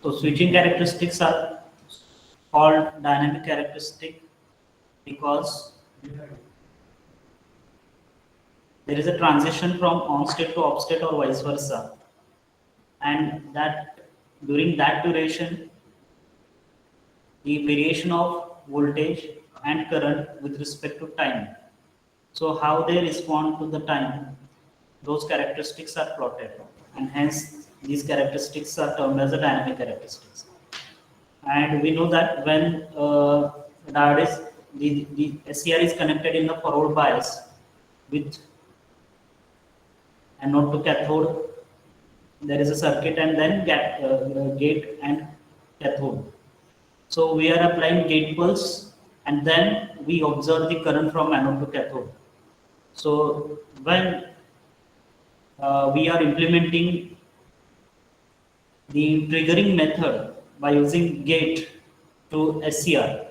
So switching characteristics are called dynamic characteristic because there is a transition from on state to off state or vice versa, and that during that duration the variation of voltage and current with respect to time. So how they respond to the time, those characteristics are plotted, and hence these characteristics are termed as the dynamic characteristics. And we know that when diode is the SCR is connected in the forward bias with anode to cathode, there is a circuit and then gate and cathode. So we are applying gate pulse and then we observe the current from anode to cathode. So when we are implementing the triggering method by using gate to SCR,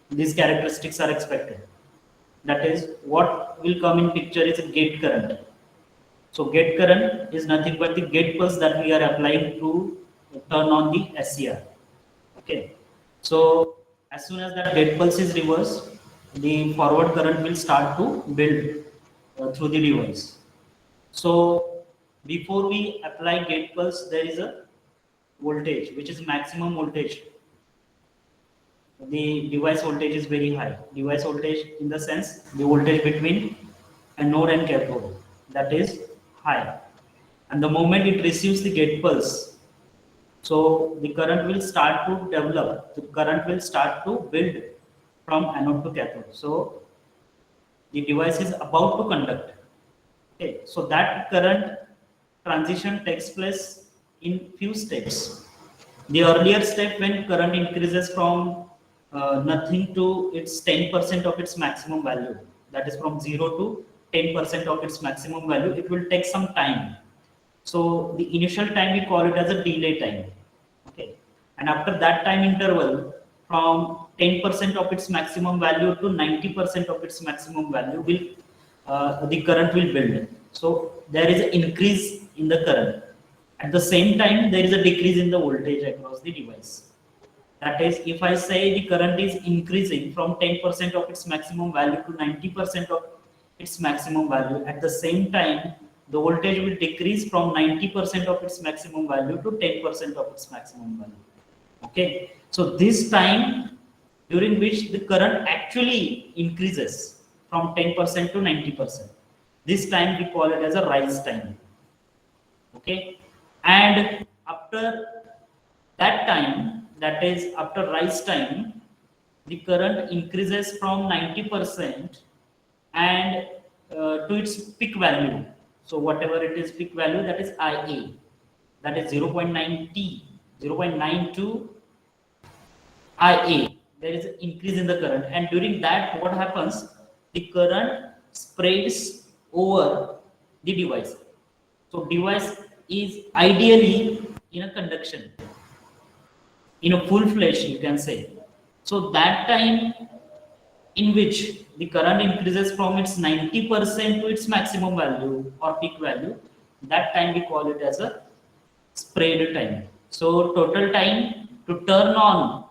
these characteristics are expected. That is, what will come in picture is a gate current. So gate current is nothing but the gate pulse that we are applying to turn on the SCR. Okay. So as soon as that gate pulse is reversed, the forward current will start to build through the device. So before we apply gate pulse, there is a voltage which is maximum voltage. The device voltage is very high. Device voltage in the sense the voltage between anode and cathode, that is high. And the moment it receives the gate pulse, so the current will start to develop, the current will start to build from anode to cathode. So the device is about to conduct. Okay, so that current transition takes place in few steps. The earlier step, when current increases from nothing to its 10% of its maximum value, that is from 0 to 10% of its maximum value, it will take some time. So the initial time we call it as a delay time. Okay, and after that time interval, from 10% of its maximum value to 90% of its maximum value, will the current will build. So there is an increase in the current. At the same time, there is a decrease in the voltage across the device. That is, if I say the current is increasing from 10% of its maximum value to 90% of its maximum value, at the same time, the voltage will decrease from 90% of its maximum value to 10% of its maximum value. Okay, so this time during which the current actually increases from 10% to 90%, this time we call it as a rise time. Okay, and after that time, that is after rise time, the current increases from 90% and to its peak value. So whatever it is peak value, that is IA, that is 0.90, 0.92 IA. There is an increase in the current, and during that, what happens? The current spreads over the device. So device is ideally in a conduction, in a full fledged, you can say. So that time in which the current increases from its 90% to its maximum value or peak value, that time we call it as a spread time. So total time to turn on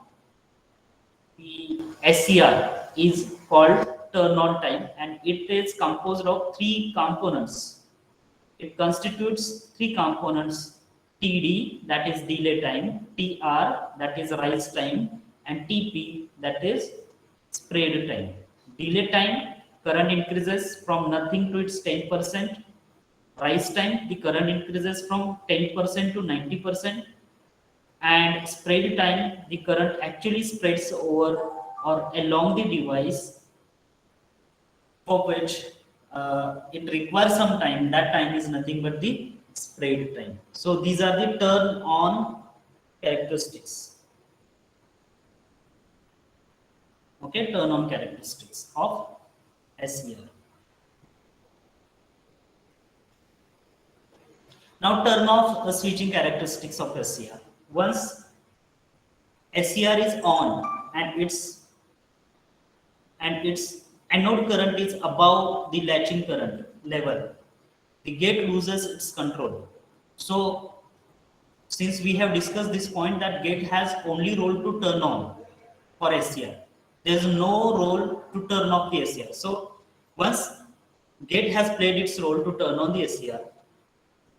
the SCR is called turn on time, and it is composed of three components. It constitutes three components: TD, that is delay time; TR, that is rise time; and TP, that is spread time. Delay time, current increases from nothing to its 10%. Rise time, the current increases from 10% to 90%. And spread time, the current actually spreads over or along the device, for which it requires some time. That time is nothing but the spread time. So these are the turn on characteristics. Okay, turn on characteristics of SCR. Now turn off the switching characteristics of SCR. Once SCR is on and its anode current is above the latching current level, the gate loses its control. So since we have discussed this point that gate has only role to turn on for SCR. There is no role to turn off the SCR. So once gate has played its role to turn on the SCR,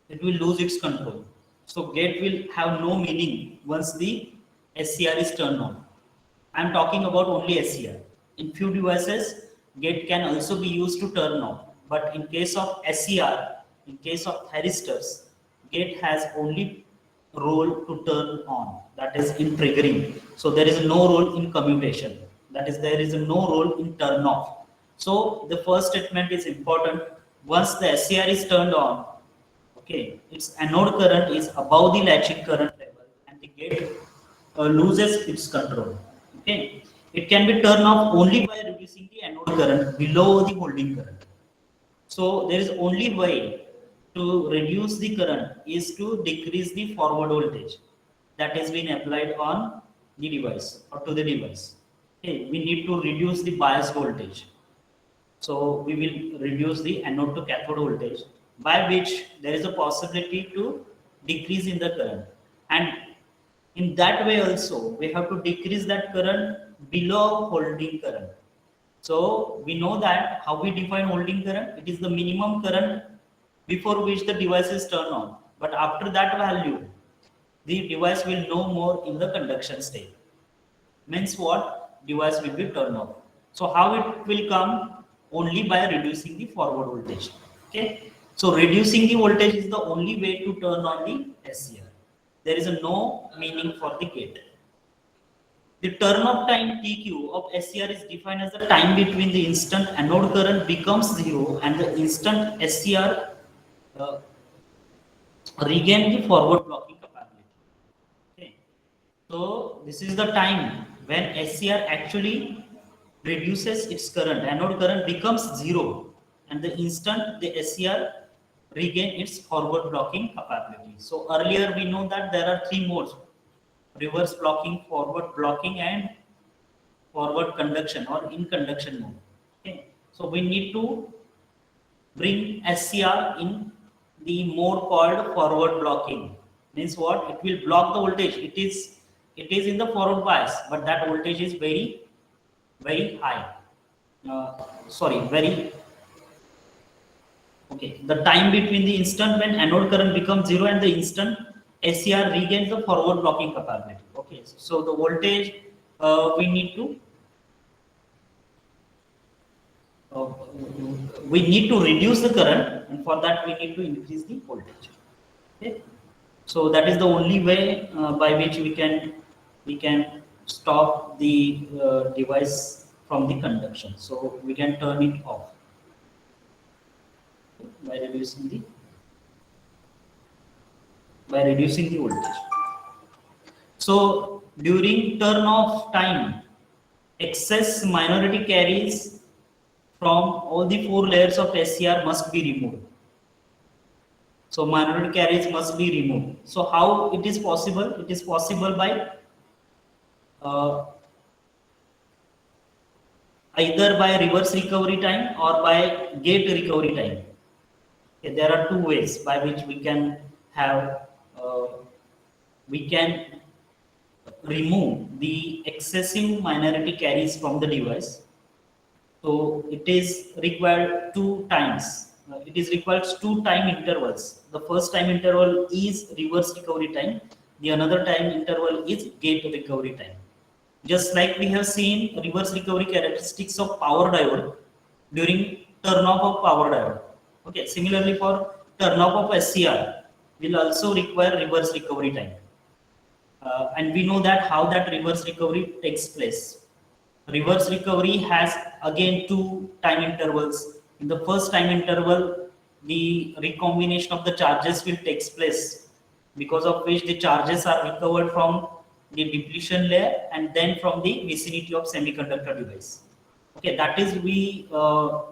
it will lose its control. So gate will have no meaning once the SCR is turned on. I am talking about only SCR. In few devices, gate can also be used to turn on. But in case of SCR, in case of thyristors, gate has only role to turn on. That is in triggering. So there is no role in commutation. That is, there is no role in turn off. So the first statement is important. Once the SCR is turned on, okay, its anode current is above the latching current level and the gate loses its control. Okay, it can be turned off only by reducing the anode current below the holding current. So there is only way to reduce the current is to decrease the forward voltage that has been applied on the device or to the device. Okay, we need to reduce the bias voltage. So we will reduce the anode to cathode voltage, by which there is a possibility to decrease in the current. And in that way also, we have to decrease that current below holding current. So we know that how we define holding current, it is the minimum current before which the device is turned on. But after that value, the device will no more in the conduction state. Means what? Device will be turned off. So how it will come? Only by reducing the forward voltage. Okay. So reducing the voltage is the only way to turn on the SCR. There is no meaning for the gate. The turn off time TQ of SCR is defined as the time between the instant anode current becomes zero and the instant SCR regain the forward blocking capability. Okay. So this is the time when SCR actually reduces its current, anode current becomes zero, and the instant the SCR regain its forward blocking capability. So earlier we know that there are three modes: reverse blocking, forward blocking, and forward conduction or in conduction mode. Okay. So we need to bring SCR in the mode called forward blocking. Means what? It will block the voltage. It is in the forward bias, but that voltage is very high. Very okay. The time between the instant when anode current becomes zero and the instant SCR regains the forward blocking capability. Okay, so the voltage we need to reduce the current, and for that we need to increase the voltage. Okay, so that is the only way by which we can stop the device from the conduction. So we can turn it off by reducing the voltage. So during turn off time, excess minority carries from all the four layers of SCR must be removed. So minority carriers must be removed. So how it is possible? It is possible by either by reverse recovery time or by gate recovery time. Okay, there are two ways by which we can have we can remove the excessive minority carries from the device. So it is required two times. It is required two time intervals. The first time interval is reverse recovery time. The another time interval is gate recovery time. Just like we have seen reverse recovery characteristics of power diode during turn off of power diode. Okay, similarly for turn off of SCR will also require reverse recovery time. And we know that how that reverse recovery takes place. Reverse recovery has again two time intervals. In the first time interval, the recombination of the charges will take place, because of which the charges are recovered from the depletion layer and then from the vicinity of semiconductor device. Okay, that is we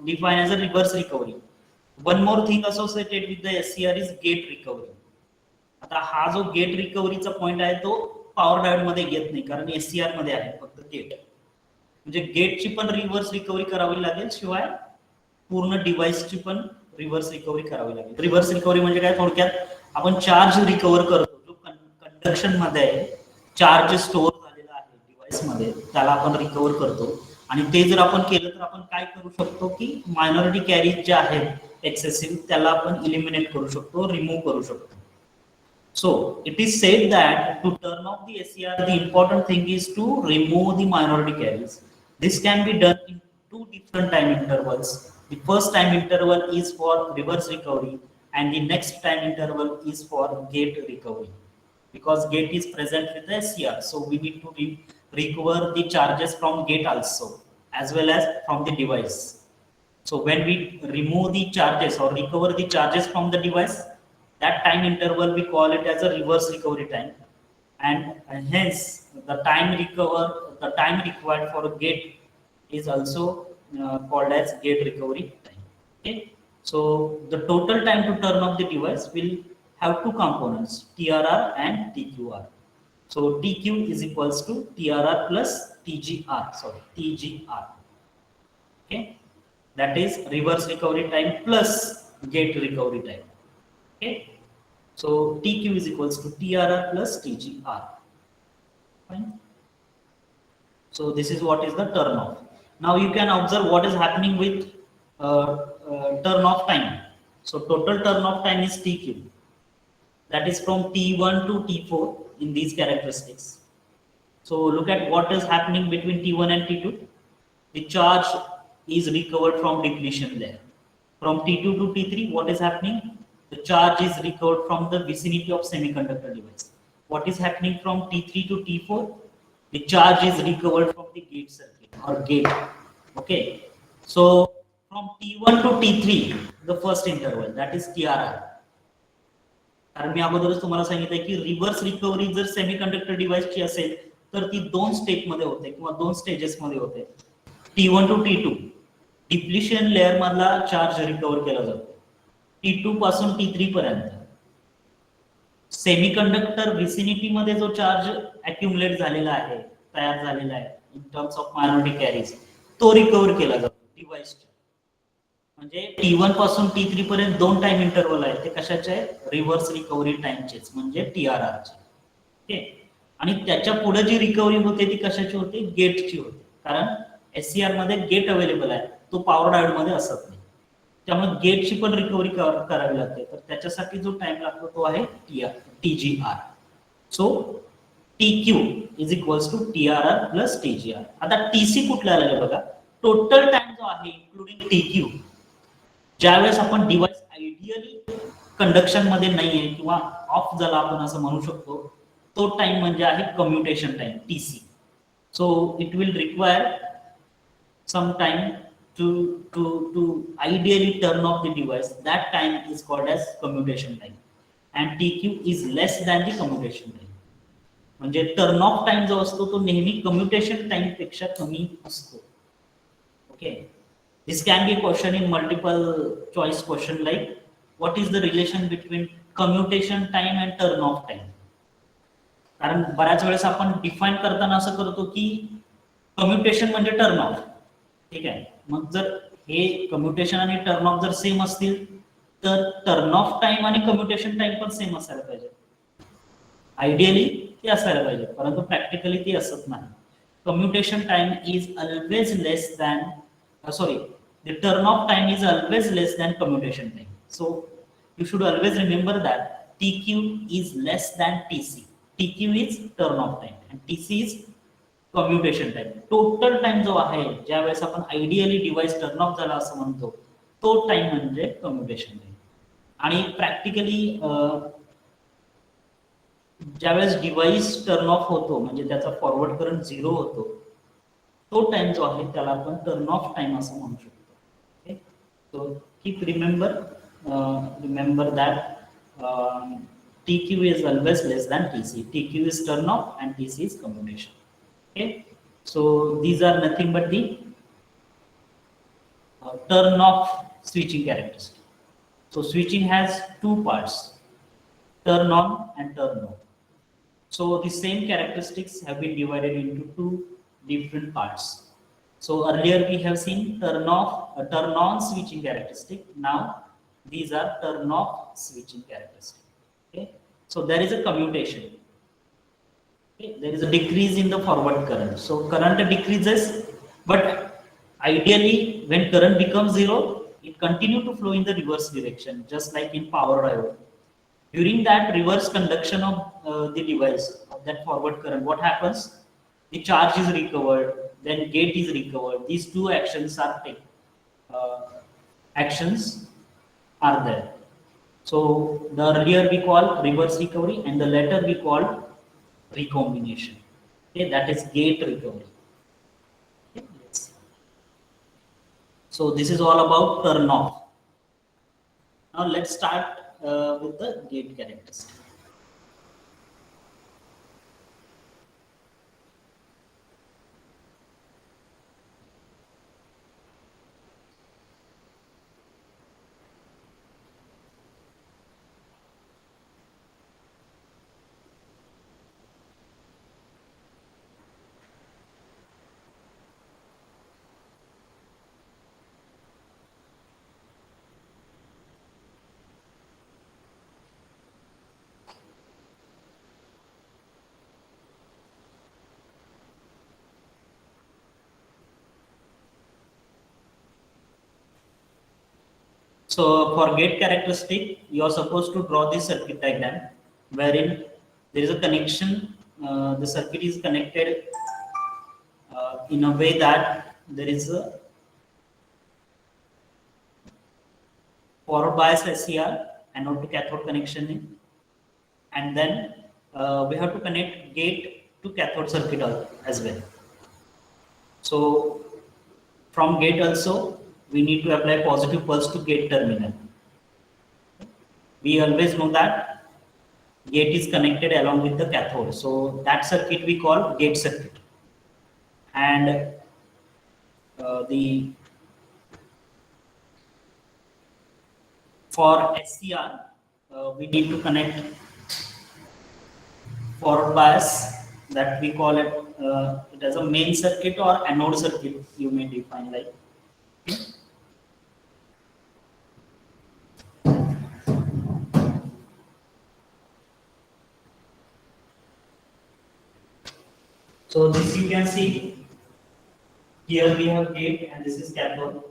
define as a reverse recovery. One more thing associated with the SCR is gate recovery. आता हा जो gate रिकव्हरीचा point आहे तो power diode मध्ये येत नाही, कारण SCR मध्ये आहे फक्त गेट. म्हणजे गेटची पण रिव्हर्स रिकव्हरी करावी लागेल, शिवाय पूर्ण डिव्हाइसची पण रिव्हर्स रिकव्हरी करावी लागेल. रिव्हर्स रिकव्हरी म्हणजे काय? थोडक्यात आपण चार्ज रिकव्हर करतो, जो कंडक्शन मध्ये चार्ज स्टोअर झालेला आहे डिव्हाइस मध्ये, त्याला आपण रिकव्हर करतो. आणि ते जर आपण केलं तर आपण काय करू शकतो की मायनॉरिटी कॅरीज जे आहेत एक्सेसिव्ह त्याला आपण इलिमिनेट करू शकतो, रिमूव्ह करू शकतो. So it is said that to turn off the SCR, the important thing is to remove the minority carriers. This can be done in two different time intervals. The first time interval is for reverse recovery, and the next time interval is for gate recovery. Because gate is present with the SCR, so we need to recover the charges from gate also, as well as from the device. So when we remove the charges or recover the charges from the device, that time interval we call it as a reverse recovery time, and hence the time required for a gate is also called as gate recovery time. Okay, so the total time to turn off the device will have two components, TRR and TQR. So TQ is equals to TRR plus TGR. Sorry, TGR. Okay, that is reverse recovery time plus gate recovery time. Okay, so TQ is equals to TRR plus TGR. Fine. So this is what is the turn off. Now you can observe what is happening with turn off time. So total turn off time is TQ, that is from T1 to T4 in these characteristics. So look at what is happening between T1 and T2. The charge is recovered from depletion layer. From T2 to T3, what is happening? The charge is recovered from the vicinity of semiconductor device. What is happening from T3 to T4? The charge is recovered from the gate circuit or gate. Okay. So from T1 to T3, the first interval, that is TRR. कारण मी अगोदरच तुम्हाला सांगितलं की reverse recovery जर semiconductor डिव्हाइसची असेल तर ती दोन स्टेपमध्ये होते किंवा दोन स्टेजेसमध्ये होते. T1 to T2 depletion layer मधला चार्ज रिकव्हर केला जातो. T2 पासून T3 पर्यंत सेमीकंडक्टर विसिनिटी मध्ये जो चार्ज अक्युमुलेट झालेला आहे, तयार झालेला आहे in terms of minority carries, तो रिकव्हर केला जातो डिव्हाइसच्या. म्हणजे T1 पासून T3 पर्यंत दोन टाइम इंटरवल आहेत, ते कशाचे आहेत? रिव्हर्स रिकव्हरी टाइमचेच, म्हणजे TRRचे. ओके, आणि त्याच्या पुढे जी रिकव्हरी होते ती कशाची होते? गेटची होते. कारण SCR मध्ये गेट अवेलेबल आहे, तो पॉवर डायोड मध्ये असत नाही, त्यामुळे गेटची पण रिकव्हरी करावी लागते. तर त्याच्यासाठी जो टाइम लागतो तो आहे TGR. So TQ is equals to TRR plus TGR. आता TC कुठला आलेला बघा, टोटल टाइम जो आहे इन्क्लुडिंग TQ, ज्यावेळेस आपण डिव्हाइस आयडियली कंडक्शन मध्ये नाहीये किंवा ऑफ झाला आपण असं म्हणू शकतो, तो टाइम म्हणजे आहे commutation time TC. So it will require some time to ideally turn off the device. That time is called as commutation time, and TQ is less than the commutation time. म्हणजे turn off time जो असतो तो नेहमी commutation time पेक्षा कमी असतो. Okay, this can be a question in multiple choice question like what is the relation between commutation time and turn off time. कारण बऱ्याच वेळेस आपण डिफाइन करताना असं करतो की कम्युटेशन म्हणजे टर्न ऑफ. ठीक आहे, मग जर हे कम्युटेशन आणि टर्न ऑफ जर सेम असतील तर टर्न ऑफ टाइम आणि कम्युटेशन टाइम पण सेम असायला पाहिजे. आयडियली ते असायला पाहिजे, परंतु प्रॅक्टिकली ते असत नाही. Commutation time is always less than the turn off time is always less than commutation time. So you should always remember that TQ is less than TC. TQ is turn off time and TC is commutation time. Total time जो आहे ज्यावेळेस आपण ideally device turn off झाला असं म्हणतो, तो time म्हणजे commutation time. आणि प्रॅक्टिकली ज्यावेळेस डिव्हाइस टर्न ऑफ होतो म्हणजे त्याचा फॉरवर्ड करंट 0 होतो, तो टाइम जो आहे त्याला आपण टर्न ऑफ टाइम असं म्हणू शकतो. Okay, so keep remember that TQ is always less than TC. TQ is turn off and TC is commutation. Okay, so these are nothing but the turn off switching characteristic. So switching has two parts, turn on and turn off. So the same characteristics have been divided into two different parts. So earlier we have seen turn on switching characteristic. Now these are turn off switching characteristic. Okay, so there is a commutation. Okay, there is a decrease in the forward current. So current decreases, but ideally when current becomes zero, it continue to flow in the reverse direction, just like in power diode. During that reverse conduction of the device, of that forward current, what happens? The charge is recovered, then gate is recovered. These two actions are uh, actions are there. So the earlier we call reverse recovery, and the later we call recombination. Okay, that is gate recovery. Okay, let's see. So this is all about turn off. Now let's start with the gate characteristic. So for gate characteristic, you are supposed to draw this circuit diagram wherein there is a connection. The circuit is connected in a way that there is a forward bias SCR, anode to cathode connection in, and then we have to connect gate to cathode circuit as well. So from gate also, we need to apply positive pulse to gate terminal. We always know that gate is connected along with the cathode. So that circuit we call gate circuit. And the for SCR, we need to connect forward bias, that we call it as a main circuit or anode circuit, you may define like. So this you can see, here we have gate and this is cathode.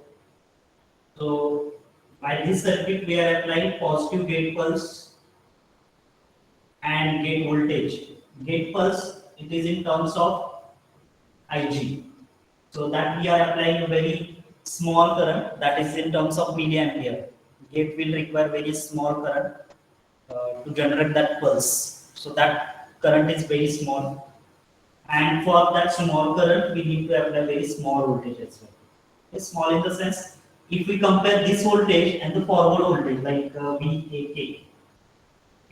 So by this circuit we are applying positive gate pulse and gate voltage. Gate pulse, it is in terms of Ig. So that we are applying a very small current, that is in terms of milliampere. Gate will require very small current to generate that pulse. So that current is very small. And for that small current, we need to apply very small voltage as well. Okay, small in the sense, if we compare this voltage and the forward voltage like VAK,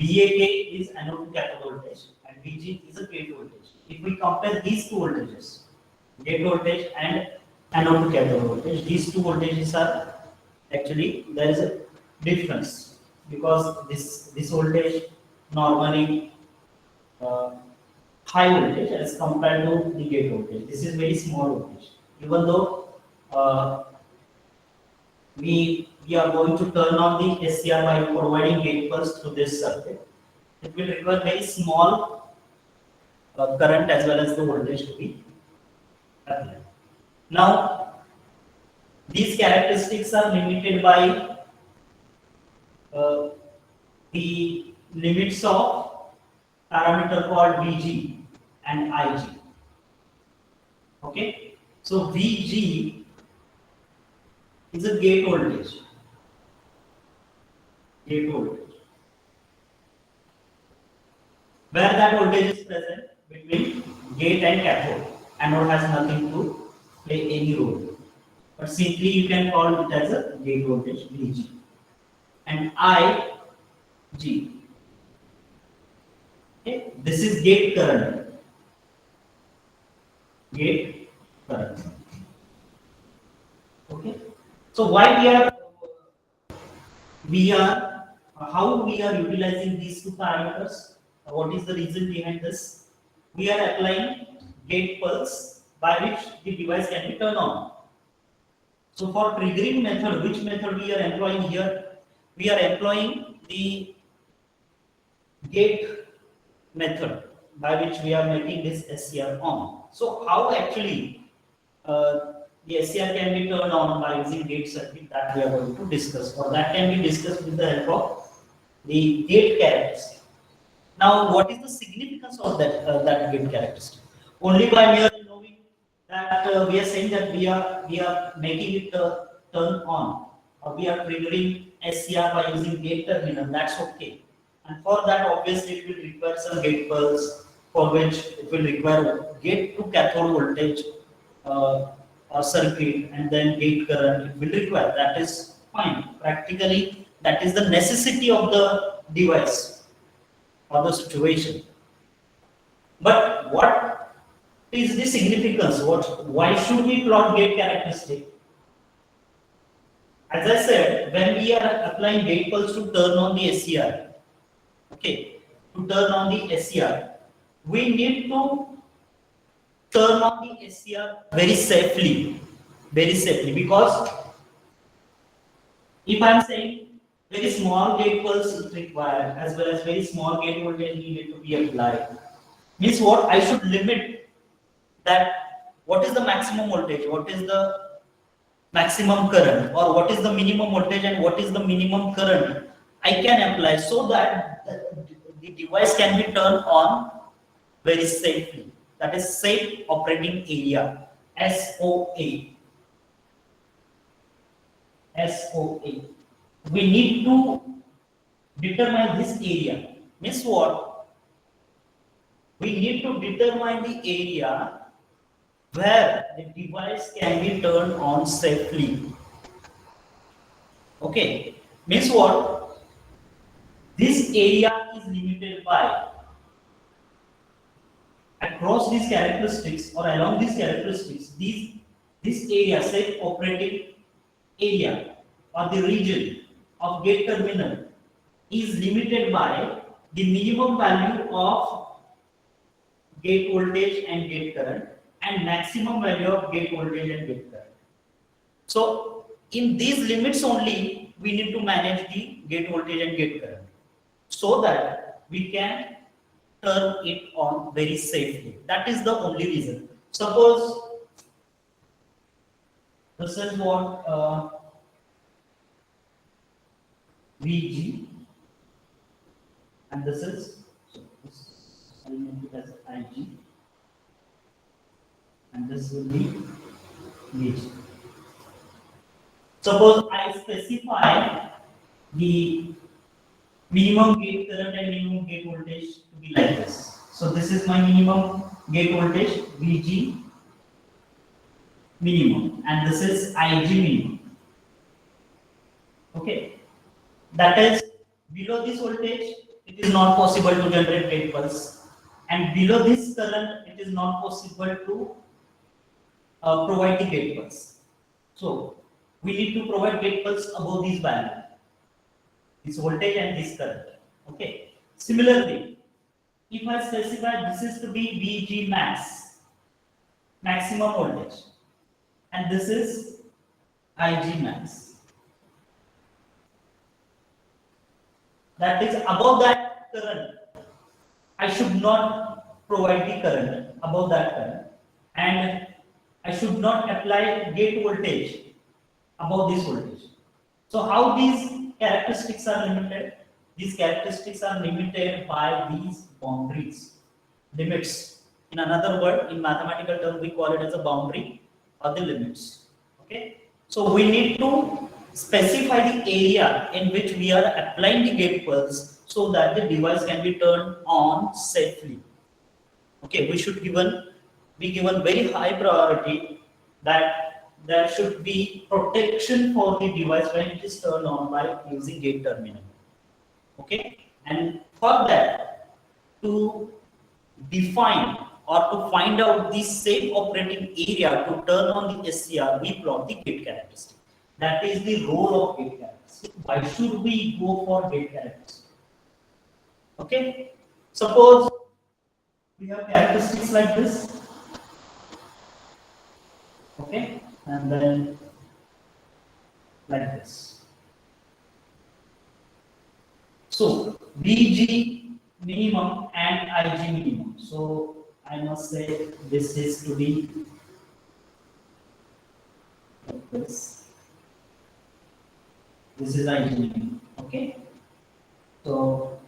VAK is anode to cathode voltage and VG is a gate voltage. If we compare these two voltages, gate voltage and anode to cathode voltage, these two voltages are actually, there is a difference because this voltage normally uh, high voltage as compared to the gate voltage. This is very small voltage. Even though uh, we are going to turn on the SCR by providing gate pulse through this circuit, it will require very small current as well as the voltage to be applied. Now, these characteristics are limited by uh, the limits of parameter called Vg and Ig. Okay, so Vg is a gate voltage. Gate voltage. Where that voltage is present between gate and cathode. Anode has nothing to play any role. But simply you can call it as a gate voltage Vg. And Ig. Okay, this is gate current. Gate current. Okay. So why how we are utilizing these two parameters? What is the reason behind this? We are applying gate pulse by which the device can be turned on. So for triggering method, which method we are employing here? We are employing the gate method. by which we are making this SCR on. So how actually the SCR can be turned on by using gate circuit, that we are going to discuss, or that can be discussed with the help of the gate characteristic. Now, what is the significance of that gate characteristic? Only by merely knowing that we are saying that we are making it turn on, or we are triggering SCR by using gate terminal. That's okay. And for that, obviously, it will require some gate pulse, for which it will require gate to cathode voltage uh, or circuit, and then gate current. It will require. That is fine. Practically, that is the necessity of the device or the situation. But what is the significance? Why should we plot gate characteristic? As I said, when we are applying gate pulse to turn on the SCR, okay, to turn on the SCR, we need to turn on the SCR very safely, because if I am saying very small gate pulse is required, as well as very small gate voltage needed to be applied, means what? I should limit that what is the maximum voltage, what is the maximum current, or what is the minimum voltage and what is the minimum current I can apply, so that the device can be turned on very safely. That is safe operating area, SOA. SOA. We need to determine this area. Means what? We need to determine the area where the device can be turned on safely. Okay, means what? This area is limited by, across these characteristics or along these characteristics, this area, safe operating area or the region of gate terminal is limited by the minimum value of gate voltage and gate current and maximum value of gate voltage and gate current. So in these limits only we need to manage the gate voltage and gate current, so that we can turn it on very safely. That is the only reason. Suppose this is what VG, and this is, so this I will name it as IG, and this will be VG. Suppose I specify the minimum gate current and minimum gate voltage to be like this. So this is my minimum gate voltage, VG minimum, and this is IG minimum. Okay, that is, below this voltage it is not possible to generate gate pulse, and below this current it is not possible to provide the gate pulse. So we need to provide gate pulse above this value, this voltage and this current. Okay. Similarly, if I specify this is to be VG max, maximum voltage, and this is IG max, that is above that current, I should not provide the current above that current, and I should not apply gate voltage above this voltage. So how these characteristics are limited? These characteristics are limited by these boundaries, limits. In another word, in mathematical term, we call it as a boundary or the limits. Okay. So we need to specify the area in which we are applying the gate pulse, so that the device can be turned on safely. Okay. We should be given very high priority that there should be protection for the device when it is turned on by using gate terminal. Okay, and for that, to define or to find out the safe operating area to turn on the SCR, we plot the gate characteristic. That is the role of gate characteristic. Why should we go for gate characteristic? Okay, suppose we have characteristics like this. Okay, and then like this. So VG minimum and Ig minimum. So I must say this is to be like this. This is Ig minimum. Okay. So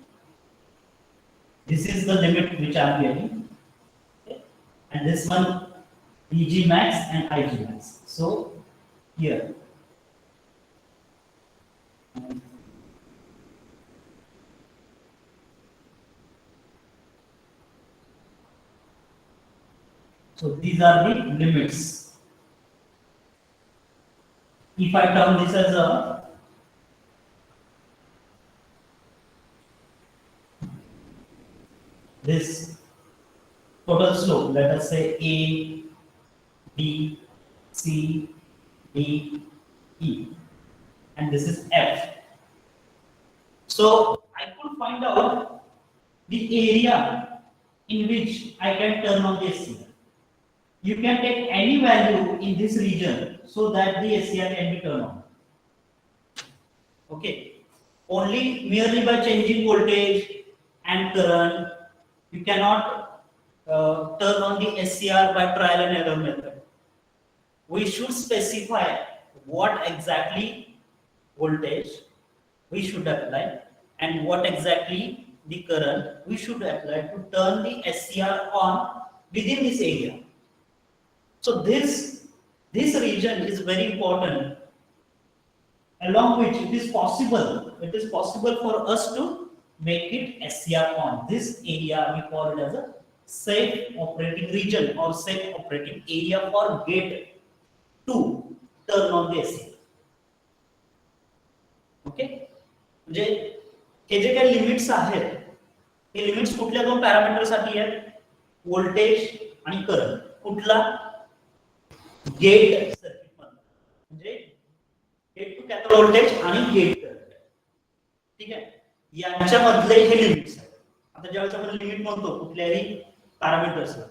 this is the limit which I am getting. Okay. And this one Eg max and Ig max. So here. So these are the limits. If I term this as a this total slope, let us say A, B, C, D, E, and this is F. So I could find out the area in which I can turn on the SCR. You can take any value in this region so that the SCR can be turned on. Okay. Only merely by changing voltage and current, you cannot turn on the SCR by trial and error method. We should specify what exactly voltage we should apply and what exactly the current we should apply to turn the SCR on within this area. So this region is very important, along which it is possible for us to make it SCR on. This area we call it as a safe operating region or safe operating area for gate to turn on the SCR. Okay, म्हणजे हे जे काही limits आहेत हे limits कुठल्या दोन पॅरामीटरसाठी आहेत, voltage आणि current. कुठला, gate circuit म्हणजे gate to cathode voltage आणि गेट करंट. ठीक आहे, यांच्यामधले हे लिमिट्स आहेत. आता ज्यावेळेस आपण लिमिट म्हणतो कुठल्याही पॅरामीटर्सला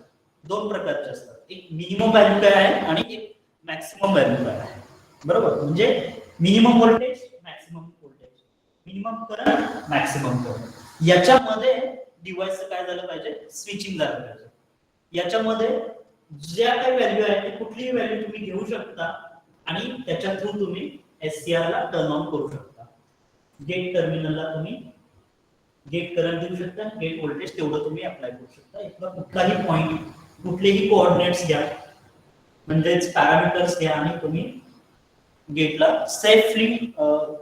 दोन प्रकारचे असतात, एक मिनिमम व्हॅल्यू काय आहे आणि एक मॅक्सिमम व्हॅल्यू काय आहे. बरोबर, म्हणजे minimum voltage, maximum voltage, minimum current, maximum current. याच्यामध्ये डिव्हाइस काय झालं पाहिजे, स्विचिंग झालं पाहिजे. याच्यामध्ये ज्या काही व्हॅल्यू आहे ते कुठलीही व्हॅल्यू तुम्ही घेऊ शकता आणि त्याच्या थ्रू तुम्ही एससीआर ला टर्न ऑन करू शकता. गेट टर्मिनलला तुम्ही गेट करंट देऊ शकता, गेट व्होल्टेज तेवढं तुम्ही अप्लाय करू शकता. इथला कुठलाही पॉइंट, कुठलेही कोऑर्डिनेट्स घ्या, म्हणजेच पॅरामीटर्स घ्या आणि तुम्ही गेटला सेफली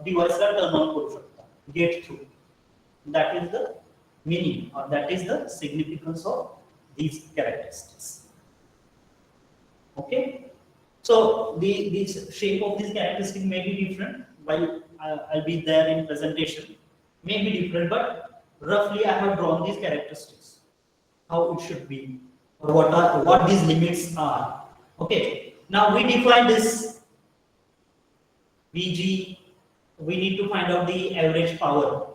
डिव्हाइसला टर्न ऑन करू शकता get through. That is the meaning or that is the significance of these characteristics. Okay, so the shape of these characteristics may be different while I'll be there in presentation, may be different, but roughly I have drawn these characteristics, how it should be, or what these limits are. Okay, now we define this VG. We need to find out the average power.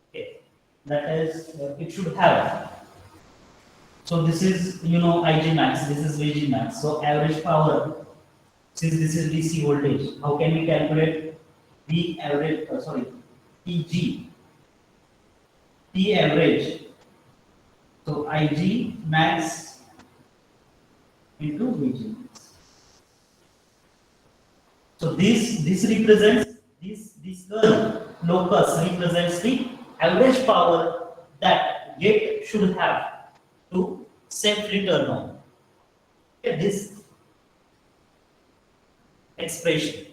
Okay, that is it should have. So this is, you know, Ig max, this is Vg max. So average power, since this is DC voltage, how can we calculate V average, Eg, P average. So Ig max into Vg max. So this represents this locus represents the average power that gate should have to safely turn on. Okay, this expression,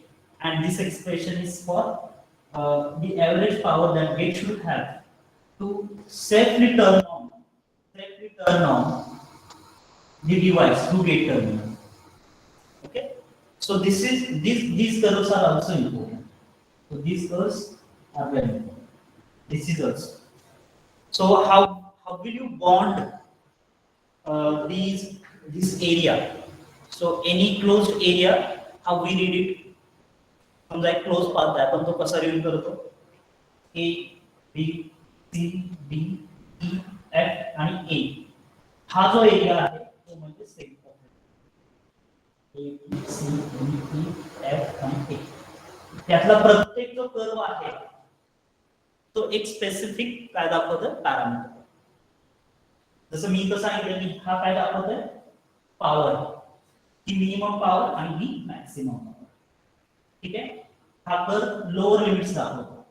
and this expression is for the average power that gate should have to safely turn on the device to gate terminal. Okay, so these curves are also important. So these curves are very important. This is also. So how will you bond this area? So any closed area, how we read it? समजा एक close path आहे, आपण तो कसा read करतो, A, B, C, D, E, F आणि A. हा जो एरिया आहे तो म्हणजे set of A, B, C, D, E, F आणि A. त्यातला प्रत्येक जो कर्व आहे तो एक स्पेसिफिक काय दाखवतं पॅरामीटर. जसं मी कसं सांगितलं की हा काय दाखवतोय पॉवर, ही मिनिमम पॉवर आणि ही मॅक्सिमम पॉवर. ठीक आहे. हा कर्व लोअर लिमिट्स दाखवतो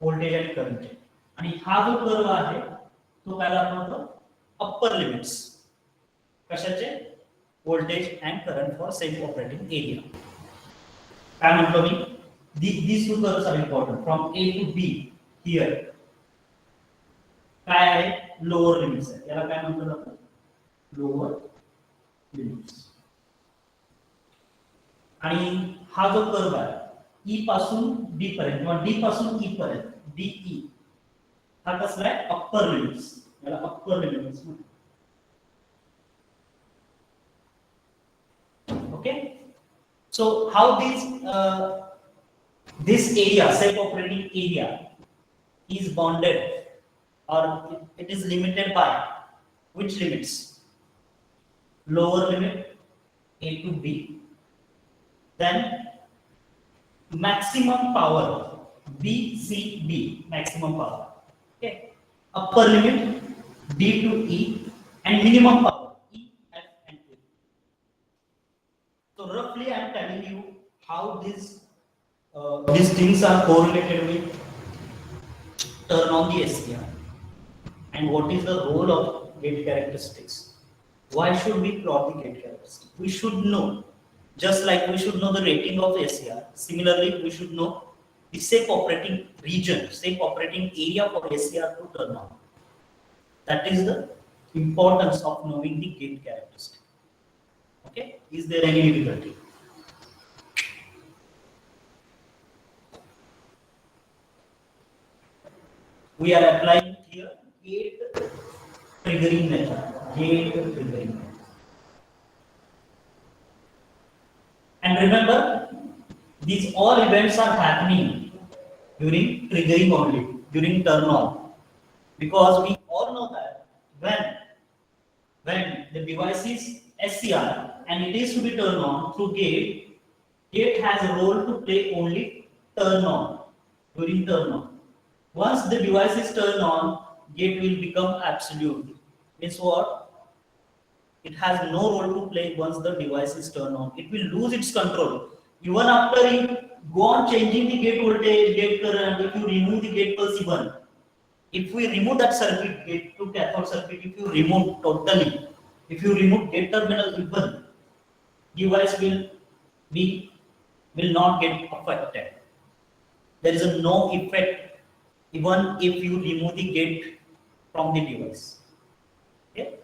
व्होल्टेज आणि करंटचे, आणि हा जो कर्व आहे तो काय दाखवतो अप्पर लिमिट्स कशाचे voltage and current for self operating area. काय म्हटलो मी these two curves are important from A to B here. काय आहे लोअर लिमिट्स आहे, याला काय म्हणतो आपण लोअर लिमिट्स. आणि हा जो कर्व आहे ई पासून डी पर्यंत किंवा डी पासून ई पर्यंत डीई हा कसला आहे अप्पर लिमिट्स, याला अप्पर लिमिट्स म्हणतात. Okay. So how this area self operating area is bounded or it is limited by which limits? Lower limit A to B, then maximum power BCB, maximum power. Okay. Upper limit D to E and minimum power E, F and A. So roughly I am telling you how these things are correlated with turn on the SCR and what is the role of gate characteristics. Why should we plot the gate characteristic? We should know, just like we should know the rating of SCR, similarly we should know the safe operating region, safe operating area for SCR to turn on. That is the importance of knowing the gate characteristic. Okay, is there any difficulty? We are applying here gate triggering method. Gate triggering method. And remember, these all events are happening during triggering only, during turn on, because we all know that when the device is SCR and it is to be turned on through gate, gate has a role to play only turn on, during turn on. Once the device is turned on, gate will become absolute. Means what? It has no role to play once the device is turned on. It will lose its control. Even after you go on changing the gate voltage, gate current, if you remove the gate pulse even, if we remove that circuit, gate to cathode circuit, if you remove totally, if you remove gate terminal even, device will not get affected. There is no effect even if you remove the gate from the device. Okay,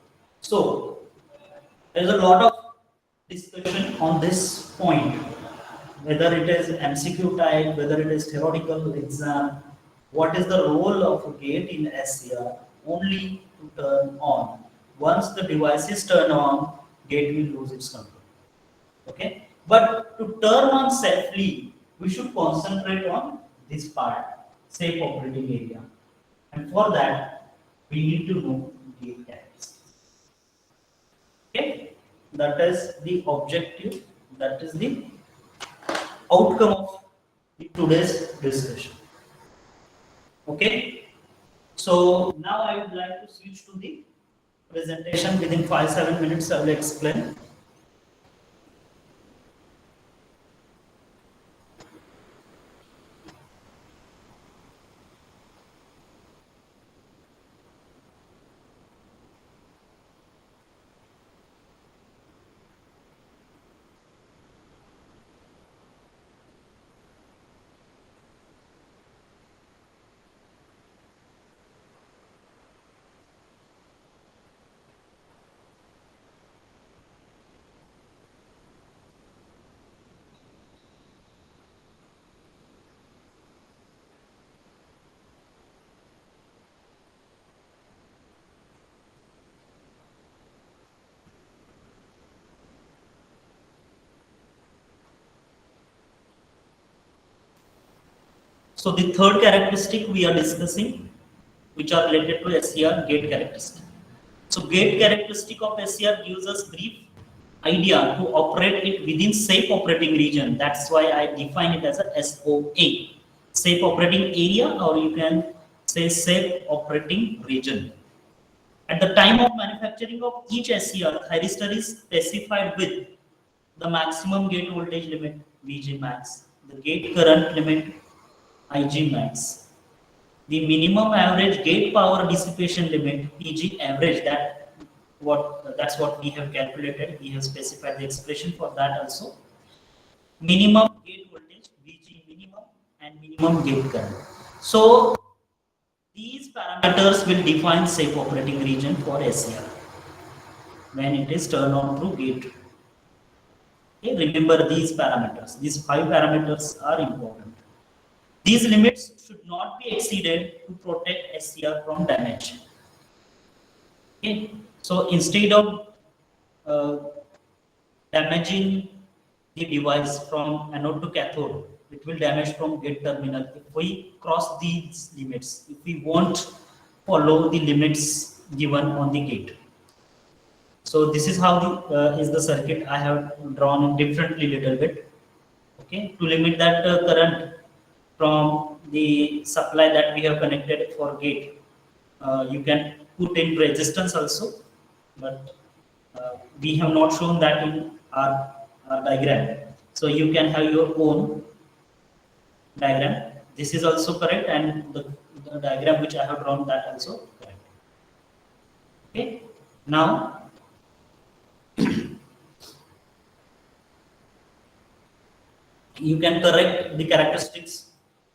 so there is a lot of discussion on this point, whether it is MCQ type, whether it is theoretical exam. What is the role of a gate in SCR? Only to turn on. Once the device is turned on, gate will lose its control. Okay, but to turn on safely, we should concentrate on this part, safe operating area, and for that we need to know gate characteristics. Okay, that is the objective, that is the outcome of today's discussion. Okay, so now I would like to switch to the presentation. Within 5-7 minutes I will explain. So the third characteristic we are discussing, which are related to SCR, gate characteristic. So gate characteristic of SCR gives us brief idea to operate it within safe operating region. That's why I define it as a SOA. safe operating area, or you can say safe operating region. At the time of manufacturing of each SCR, thyristor is specified with the maximum gate voltage limit Vg max, the gate current limit Ig max, the minimum average gate power dissipation limit Pg average. That's what we have calculated. We have specified the expression for that also. Minimum gate voltage Vg minimum and minimum gate current. So these parameters will define safe operating region for SCR when it is turned on through gate. Okay, remember these parameters. These 5 parameters are important. These limits should not be exceeded to protect SCR from damage. Okay, so instead of uh, damaging the device from anode to cathode, it will damage from gate terminal if we cross these limits, if we won't follow the limits given on the gate. So this is how is the circuit I have drawn differently little bit. Okay, to limit that current from the supply that we have connected for gate, you can put in resistance also, but we have not shown that in our diagram. So you can have your own diagram. This is also correct, and the diagram which I have drawn, that also correct. Okay, now you can correct the characteristics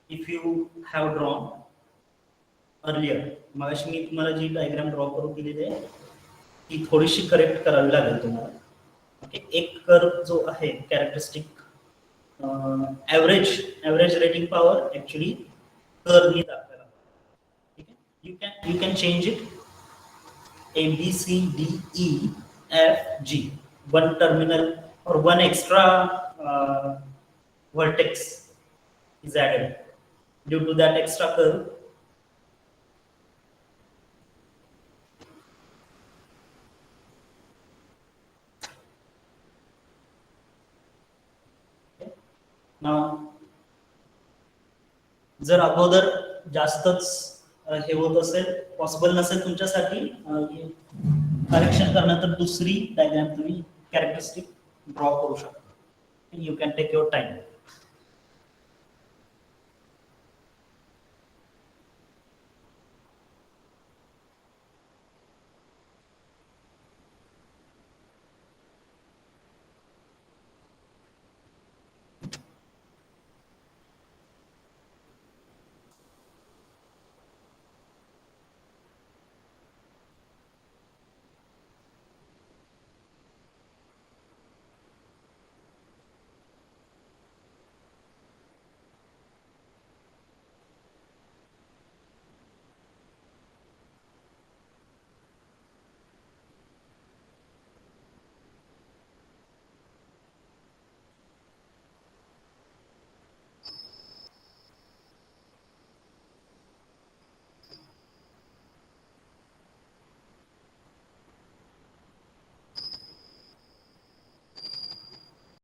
if you have drawn earlier. मगाशी मी तुम्हाला जी diagram draw करून दिलेली आहे ती थोडीशी correct करावी लागेल तुम्हाला. ओके, एक कर्व जो आहे characteristic average rating power actually curve ही दाखवायला. ठीक आहे, you can change it A B C D E F G, one terminal or one extra vertex is added due to that extra curve. Okay. Now जर अगोदर जास्तच हे होत असेल, possible नसेल तुमच्यासाठी करेक्शन करणं, तर दुसरी डायग्राम तुम्ही कॅरेक्टरिस्टिक ड्रॉ करू शकता. You can take your time.